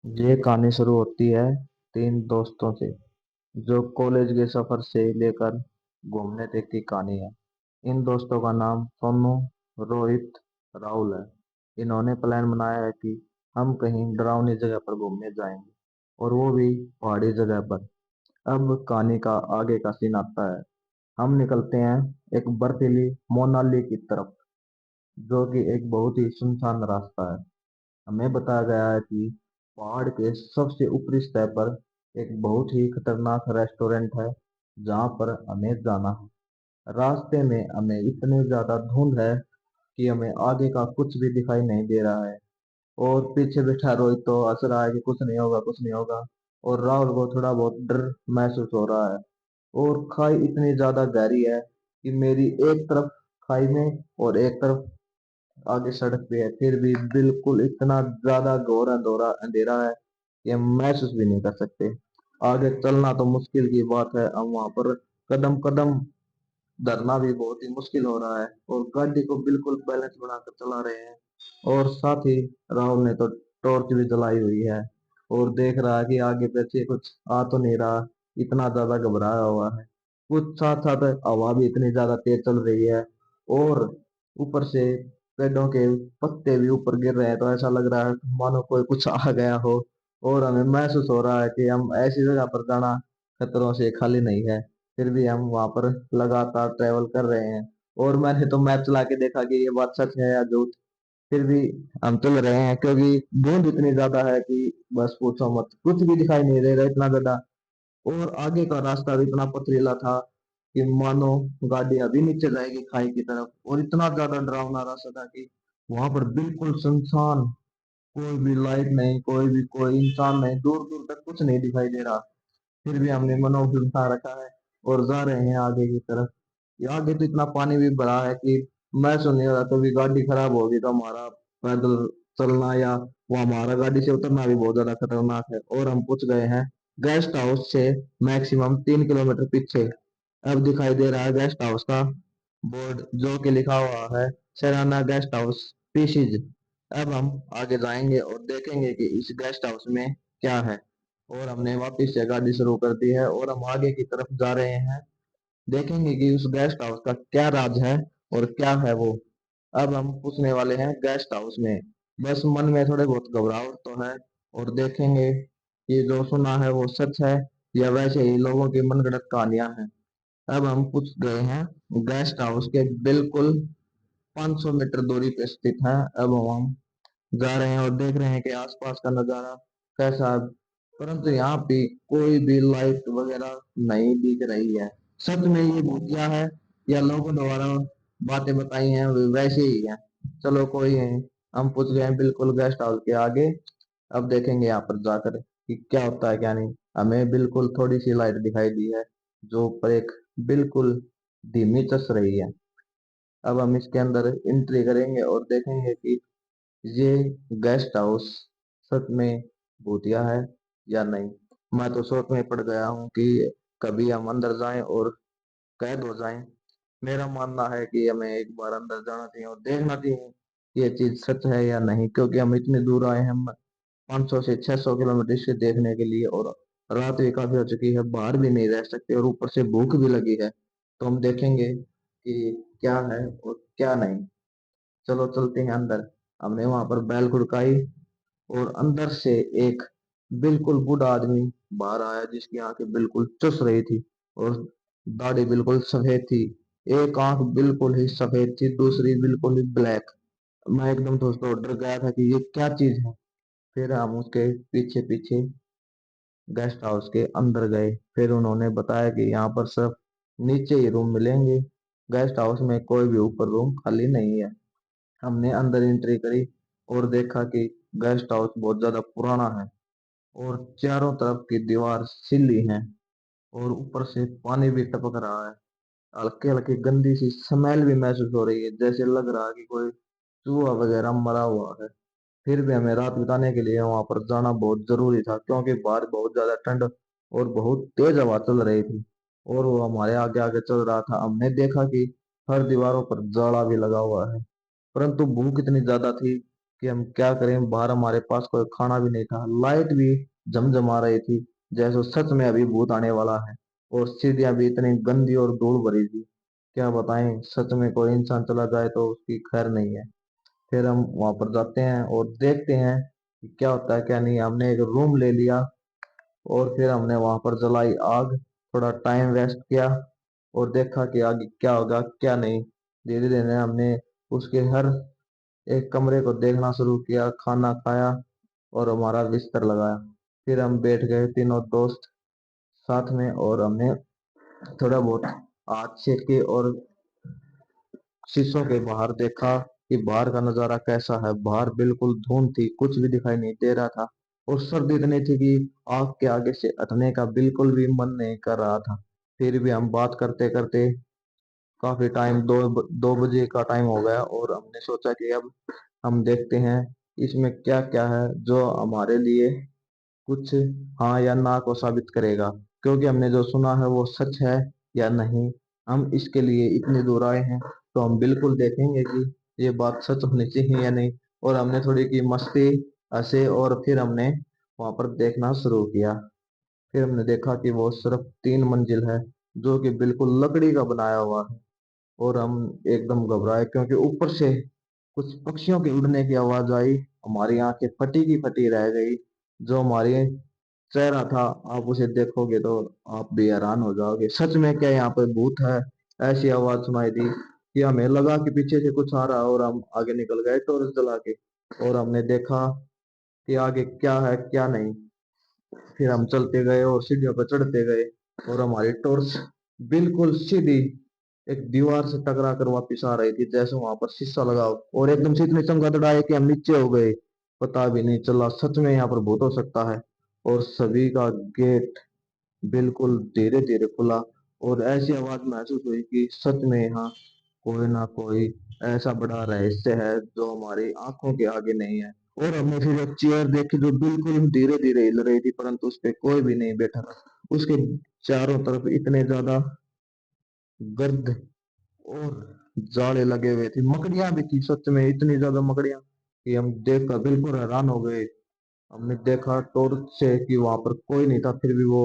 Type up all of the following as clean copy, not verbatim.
ये कहानी शुरू होती है तीन दोस्तों से जो कॉलेज के सफर से लेकर घूमने तक की कहानी है। इन दोस्तों का नाम सोनू, रोहित, राहुल है। इन्होंने प्लान बनाया है कि हम कहीं डरावनी जगह पर घूमने जाएंगे और वो भी पहाड़ी जगह पर। अब कहानी का आगे का सीन आता है। हम निकलते हैं एक बर्फीली मोनाली की तरफ, जो कि एक बहुत ही सुनसान रास्ता है। हमें बताया गया है कि पहाड़ के सबसे ऊपरी सतह पर एक बहुत ही खतरनाक रेस्टोरेंट है, जहां पर हमें जाना है। रास्ते में हमें इतनी ज्यादा धुंध है कि हमें आगे का कुछ भी दिखाई नहीं दे रहा है। और पीछे बैठा रोहित तो हंस रहा है कि कुछ नहीं होगा, कुछ नहीं होगा। और राहुल को थोड़ा बहुत डर महसूस हो रहा है। और खाई इतनी ज्यादा गहरी है कि मेरी एक तरफ खाई में और एक तरफ आगे सड़क पे है, फिर भी बिल्कुल इतना ज्यादा घोर अंधेरा अंधेरा है कि हम महसूस भी नहीं कर सकते। आगे चलना तो मुश्किल की बात है। हम वहां पर कदम कदम धरना भी बहुत ही मुश्किल हो रहा है और गाड़ी को बिल्कुल बैलेंस बनाकर चला रहे हैं। और साथ ही राहुल ने तो टॉर्च भी जलाई हुई है और देख रहा है कि आगे पीछे कुछ आ तो नहीं रहा। इतना ज्यादा घबराया हुआ है। कुछ साथ साथ हवा भी इतनी ज्यादा तेज चल रही है और ऊपर से पेड़ों के पत्ते भी ऊपर गिर रहे हैं, तो ऐसा लग रहा है मानो कोई कुछ आ गया हो। और हमें महसूस हो रहा है कि हम ऐसी जगह पर जाना खतरों से खाली नहीं है। फिर भी हम वहां पर लगातार ट्रेवल कर रहे हैं। और मैंने तो मैप चला के देखा कि ये बात सच है या झूठ। फिर भी हम चल रहे हैं क्योंकि धुंध इतनी ज्यादा है कि बस पूछो मत, कुछ भी दिखाई नहीं दे रहा इतना ज्यादा। और आगे का रास्ता भी इतना पथरीला था कि मानो गाड़ी अभी नीचे जाएगी खाई की तरफ। और इतना ज्यादा डरावना रास्ता था कि वहां पर बिल्कुल सुनसान, कोई भी लाइट नहीं, कोई इंसान नहीं, दूर दूर तक कुछ नहीं दिखाई दे रहा। फिर भी हमने मनोबल उठा रखा है और जा रहे हैं आगे की तरफ। ये आगे तो इतना पानी भी भरा है कि मैं सुन नहीं रहा, तो भी गाड़ी खराब होगी तो हमारा पैदल चलना या वो हमारा गाड़ी से उतरना भी बहुत ज्यादा खतरनाक है। और हम पहुंच गए हैं गेस्ट हाउस से मैक्सिमम 3 किलोमीटर पीछे। अब दिखाई दे रहा है गेस्ट हाउस का बोर्ड, जो कि लिखा हुआ है सराना गेस्ट हाउस पीसीज। अब हम आगे जाएंगे और देखेंगे कि इस गेस्ट हाउस में क्या है। और हमने वापस से गाड़ी शुरू कर दी है और हम आगे की तरफ जा रहे हैं। देखेंगे कि उस गेस्ट हाउस का क्या राज है और क्या है वो। अब हम पूछने वाले हैं गेस्ट हाउस में। बस मन में थोड़े बहुत घबराहट तो है। और देखेंगे कि जो सुना है वो सच है या वैसे ही लोगों की मनगढ़ंत कहानियां हैं। अब हम पूछ गए हैं गेस्ट हाउस के बिल्कुल 500 मीटर दूरी पे स्थित है। अब हम जा रहे हैं और देख रहे हैं कि आसपास का नजारा कैसा है। परंतु यहाँ पे कोई भी लाइट वगैरह नहीं दिख रही है। सच में ये भूतिया है या लोगों द्वारा बातें बताई हैं वैसे ही है। चलो कोई है। हम पूछ गए हैं बिल्कुल गेस्ट हाउस के आगे। अब देखेंगे यहाँ पर जाकर कि क्या होता है क्या नहीं। हमें बिल्कुल थोड़ी सी लाइट दिखाई दी है जो ऊपर एक बिल्कुल धीमी चस रही है। अब हम इसके अंदर एंट्री करेंगे और देखेंगे कि ये गेस्ट हाउस सच में भूतिया है या नहीं। मैं तो सोच में पड़ गया हूँ कि कभी हम अंदर जाएं और कैद हो जाएं। मेरा मानना है कि हमें एक बार अंदर जाना चाहिए और देखना चाहिए कि ये चीज सच है या नहीं, क्योंकि हम इतनी दूर आए हैं। हम 500 से 600 किलोमीटर से देखने के लिए, और रात भी काफी हो चुकी है, बाहर भी नहीं रह सकते और ऊपर से भूख भी लगी है। तो हम देखेंगे कि क्या है और क्या नहीं। चलो चलते हैं अंदर। हमने वहां पर बैल खुड़काई और अंदर से एक बिल्कुल बूढ़ा आदमी बाहर आया, जिसकी आंखें बिल्कुल चुस रही थी और दाढ़ी बिल्कुल सफेद थी। एक आंख बिल्कुल ही सफेद थी, दूसरी बिल्कुल ही ब्लैक। मैं एकदम दोस्तों डर गया था कि ये क्या चीज है। फिर हम उसके पीछे पीछे गेस्ट हाउस के अंदर गए। फिर उन्होंने बताया कि यहाँ पर सिर्फ नीचे ही रूम मिलेंगे, गेस्ट हाउस में कोई भी ऊपर रूम खाली नहीं है। हमने अंदर एंट्री करी और देखा कि गेस्ट हाउस बहुत ज्यादा पुराना है और चारों तरफ की दीवार सिल्ली है और ऊपर से पानी भी टपक रहा है। हल्की हल्की गंदी सी स्मेल भी महसूस हो रही है, जैसे लग रहा है कि कोई चूहा वगैरह मरा हुआ है। फिर भी हमें रात बिताने के लिए वहां पर जाना बहुत जरूरी था, क्योंकि बाहर बहुत ज्यादा ठंड और बहुत तेज हवा चल रही थी। और वो हमारे आगे आगे चल रहा था। हमने देखा कि हर दीवारों पर जाला भी लगा हुआ है। परंतु भूख इतनी ज्यादा थी कि हम क्या करें, बाहर हमारे पास कोई खाना भी नहीं था, लाइट भी झमझमा रही थी जैसे सच में अभी भूत आने वाला है। और सीढ़ियां भी इतनी गंदी और धूल भरी थी, क्या बताएं, सच में कोई इंसान चला जाए तो उसकी खैर नहीं है। फिर हम वहां पर जाते हैं और देखते हैं कि क्या होता है क्या नहीं। हमने एक रूम ले लिया और फिर हमने वहां पर जलाई आग, थोड़ा टाइम वेस्ट किया और देखा कि आगे क्या होगा क्या नहीं। धीरे धीरे हमने उसके हर एक कमरे को देखना शुरू किया, खाना खाया और हमारा बिस्तर लगाया। फिर हम बैठ गए तीनों दोस्त साथ में और हमने थोड़ा बहुत आग सेके और शीशों के बाहर देखा कि बाहर का नजारा कैसा है। बाहर बिल्कुल धुंध थी, कुछ भी दिखाई नहीं दे रहा था और सर्दी इतनी थी कि आग के आगे से हटने का बिल्कुल भी मन नहीं कर रहा था। फिर भी हम बात करते करते काफी टाइम, 2 बजे का टाइम हो गया और हमने सोचा कि अब हम देखते हैं इसमें क्या क्या है जो हमारे लिए कुछ हाँ या ना को साबित करेगा, क्योंकि हमने जो सुना है वो सच है या नहीं। हम इसके लिए इतनी दूर आए हैं तो हम बिल्कुल देखेंगे कि ये बात सच होनी चाहिए या नहीं। और हमने थोड़ी की मस्ती हंसे और फिर हमने वहां पर देखना शुरू किया। फिर हमने देखा कि वो सिर्फ 3 मंजिल है जो कि बिल्कुल लकड़ी का बनाया हुआ है। और हम एकदम घबराए क्योंकि ऊपर से कुछ पक्षियों के उड़ने की आवाज आई। हमारी आंखें फटी की फटी रह गई। जो हमारी चेहरा था, आप उसे देखोगे तो आप भी हैरान हो जाओगे, सच में क्या यहाँ पे भूत है। ऐसी आवाज सुनाई दी कि हमें लगा कि पीछे से कुछ आ रहा है और हम आगे निकल गए टॉर्च जला के। और हमने देखा कि आगे क्या है क्या नहीं। फिर हम चलते गए और सीढ़ियों पर चढ़ते गए और हमारी टॉर्च बिल्कुल सीधी एक दीवार से टकरा कर वापिस आ रही थी, जैसे वहां पर शीशा लगा हो। और एकदम से इतनी चमगादड़ आई कि हम नीचे हो गए, पता भी नहीं चला, सच में यहाँ पर भूत हो सकता है। और सभी का गेट बिल्कुल धीरे धीरे खुला और ऐसी आवाज महसूस हुई कि सच में यहाँ कोई ना कोई ऐसा बड़ा रहस्य है जो हमारी आंखों के आगे नहीं है। और हमने फिर एक चेयर देखी जो बिल्कुल धीरे धीरे हिल रही थी, परंतु उस पे कोई भी नहीं बैठा था। उसके चारों तरफ इतने ज्यादा गर्द और जाले लगे हुए थे, मकड़ियां भी थी, सच में इतनी ज्यादा मकड़ियां कि हम देखकर बिल्कुल हैरान हो गए। हमने देखा टॉर्च से कि वहां पर कोई नहीं था, फिर भी वो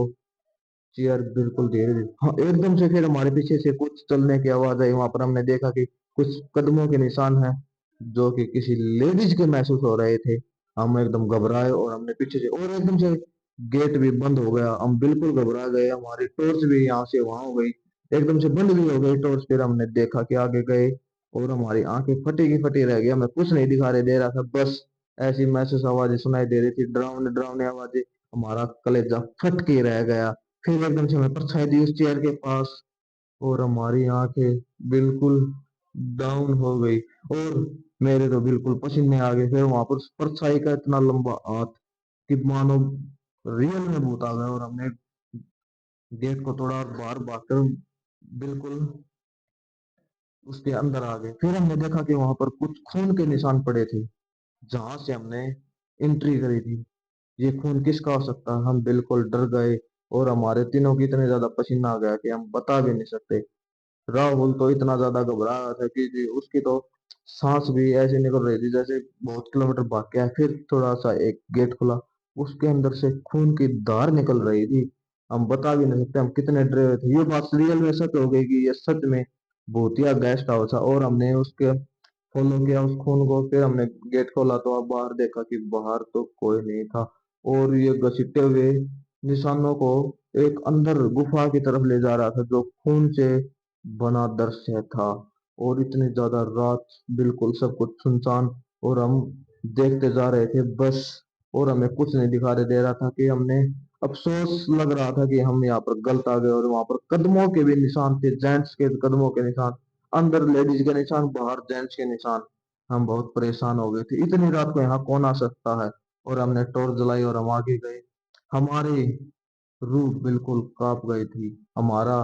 चेयर बिल्कुल धीरे धीरे, हाँ, एकदम से फिर हमारे पीछे से कुछ चलने की आवाज आई। वहां पर हमने देखा कि कुछ कदमों के निशान हैं जो कि किसी लेडीज के महसूस हो रहे थे। हम एकदम घबराए और हमने पीछे से और एकदम से गेट भी बंद हो गया। हम बिल्कुल घबरा गए, हमारी टॉर्च भी यहाँ से वहां हो गई, एकदम से बंद भी हो गई टॉर्च। फिर हमने देखा कि आगे गए और हमारी आंखें फटी की फटी रह गई, हमें कुछ नहीं दिखाई दे रहा था, बस ऐसी महसूस आवाजें सुनाई दे रही थी, डरावने डरावने आवाजें। हमारा कलेजा फट के रह गया। फिर एकदम से हमें परछाई दी उस चेयर के पास और हमारी आंखें बिल्कुल डाउन हो गई और मेरे तो बिल्कुल पसीने आ गए। फिर वहां पर परछाई का इतना लंबा हाथ कि मानो रियल में भूत आ गया। और हमने गेट को तोड़ा और बाहर भागकर बिल्कुल उसके अंदर आ गए। फिर हमने देखा कि वहां पर कुछ खून के निशान पड़े थे जहां से हमने एंट्री करी थी। ये खून किसका हो सकता है, हम बिल्कुल डर गए और हमारे तीनों की इतने ज्यादा पसीना आ गया कि हम बता भी नहीं सकते। राहुल तो इतना ज्यादा घबरा रहा था कि उसकी तो सांस भी ऐसे निकल रही थी जैसे बहुत किलोमीटर भाग के आए। फिर थोड़ा सा एक गेट खुला, उसके अंदर से खून की धार निकल रही थी। हम बता भी नहीं सकते हम कितने डरे हुए थे। ये बात रियल में सच हो गई कि ये सच में भूतिया गेस्ट हाउस था। और हमने उसके फॉलो किया उस खून को। फिर हमने गेट खोला तो अब बाहर देखा कि बाहर तो कोई नहीं था और ये घसीटते हुए निशानों को एक अंदर गुफा की तरफ ले जा रहा था जो खून से बना दृश्य था। और इतनी ज्यादा रात, बिल्कुल सब कुछ सुनसान और हम देखते जा रहे थे बस। और हमें कुछ नहीं दिखाई दे रहा था कि हमने अफसोस लग रहा था कि हम यहाँ पर गलत आ गए। और वहां पर कदमों के भी निशान थे, जेंट्स के कदमों के निशान, अंदर लेडीज के निशान, बाहर जेंट्स के निशान। हम बहुत परेशान हो गए थे, इतनी रात को यहाँ कौन आ सकता है। और हमने टॉर्च जलाई और हम आगे गए। हमारी रूह बिल्कुल कांप गई थी, हमारा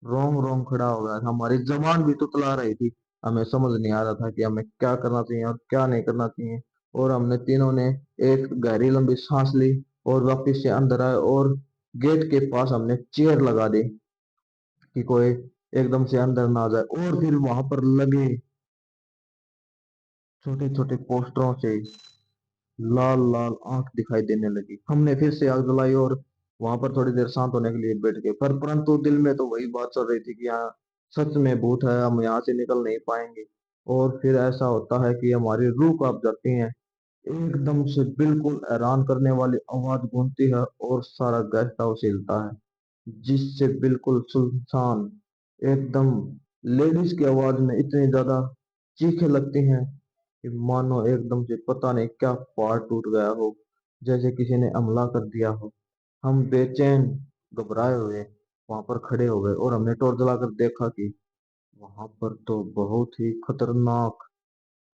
रोम रोम खड़ा हो गया था, हमारी जबान भी तुतला रही थी। हमें समझ नहीं आ रहा था कि हमें क्या करना चाहिए और क्या नहीं करना चाहिए। और हमने तीनों ने एक गहरी लंबी सांस ली और वापिस से अंदर आए और गेट के पास हमने चेयर लगा दी कि कोई एकदम से अंदर ना आ जाए। और फिर वहां पर लगे छोटे छोटे पोस्टरों से लाल लाल आंख दिखाई देने लगी। हमने फिर से आग जलाई और वहां पर थोड़ी देर शांत होने के लिए बैठ गए, पर परंतु दिल में तो वही बात चल रही थी कि यहाँ सच में भूत है, हम यहाँ से निकल नहीं पाएंगे। और फिर ऐसा होता है कि हमारी रूह कांप जाती है। एकदम से बिल्कुल हैरान करने वाली आवाज गूंजती है और सारा गेस्ट हाउस हिलता है, जिससे बिल्कुल सुनसान एकदम लेडीज की आवाज में इतनी ज्यादा चीखें लगती हैं कि मानो एकदम से पता नहीं क्या पहाड़ टूट गया हो, जैसे किसी ने हमला कर दिया हो। हम बेचैन घबराए हुए वहां पर खड़े हो गए और हमने टॉर्च जलाकर देखा कि वहां पर तो बहुत ही खतरनाक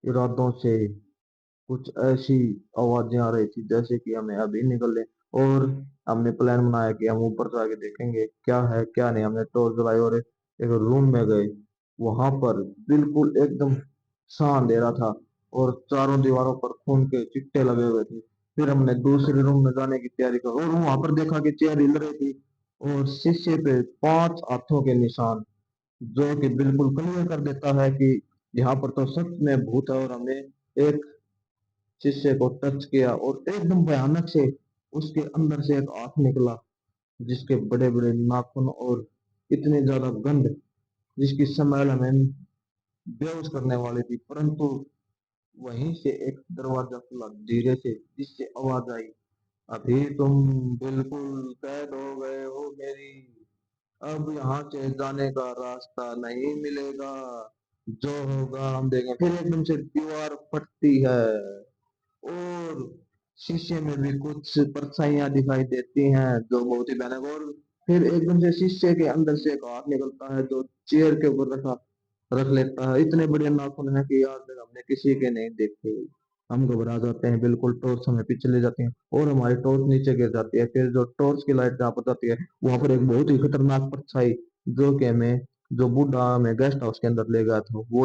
इरादों से कुछ ऐसी आवाजें आ रही थी जैसे कि हमें अभी निकले। और हमने प्लान बनाया कि हम ऊपर जाके देखेंगे क्या है क्या नहीं। हमने टॉर्च जलाई और एक रूम में गए। वहां पर बिल्कुल एकदम शांत अंधेरा था और चारों दीवारों पर खून के चिट्टे लगे हुए थे। फिर हमने दूसरे रूम में जाने की तैयारी की और वहां पर देखा कि चेयर हिल रही थी और शीशे पे 5 हाथों के निशान, जो कि बिल्कुल क्लियर कर देता है कि यहाँ पर तो सच में भूत है। और हमने एक शीशे को टच किया और एकदम भयानक से उसके अंदर से एक आंख निकला, जिसके बड़े बड़े नाखून और इतनी ज्यादा गंध, जिसकी स्मेल हमें बेहोश करने वाली थी। परंतु वहीं से एक दरवाजा खुला धीरे से, जिससे आवाज आई, अभी तुम बिल्कुल कैद हो गए हो मेरी, अब यहाँ से जाने का रास्ता नहीं मिलेगा, जो होगा हम देखेंगे। फिर एकदम से दीवार फटती है और शीशे में भी कुछ परछाइयां दिखाई देती हैं जो बहुत ही भयानक। और फिर एकदम से शीशे के अंदर से एक हाथ निकलता है जो चेयर के ऊपर रख लेता है। इतने बड़े नाखून है कि आज तक हमने किसी के नहीं देखे। हम घबरा जाते हैं, बिल्कुल टॉर्च हमें पीछे ले जाती है और हमारी टॉर्च नीचे गिर जाती है। फिर जो टॉर्च की लाइट जहाँ पर जाती है वहां पर एक बहुत ही खतरनाक परछाई, जो कि हमें जो बूढ़ा हमें गेस्ट हाउस के अंदर ले गया था, वो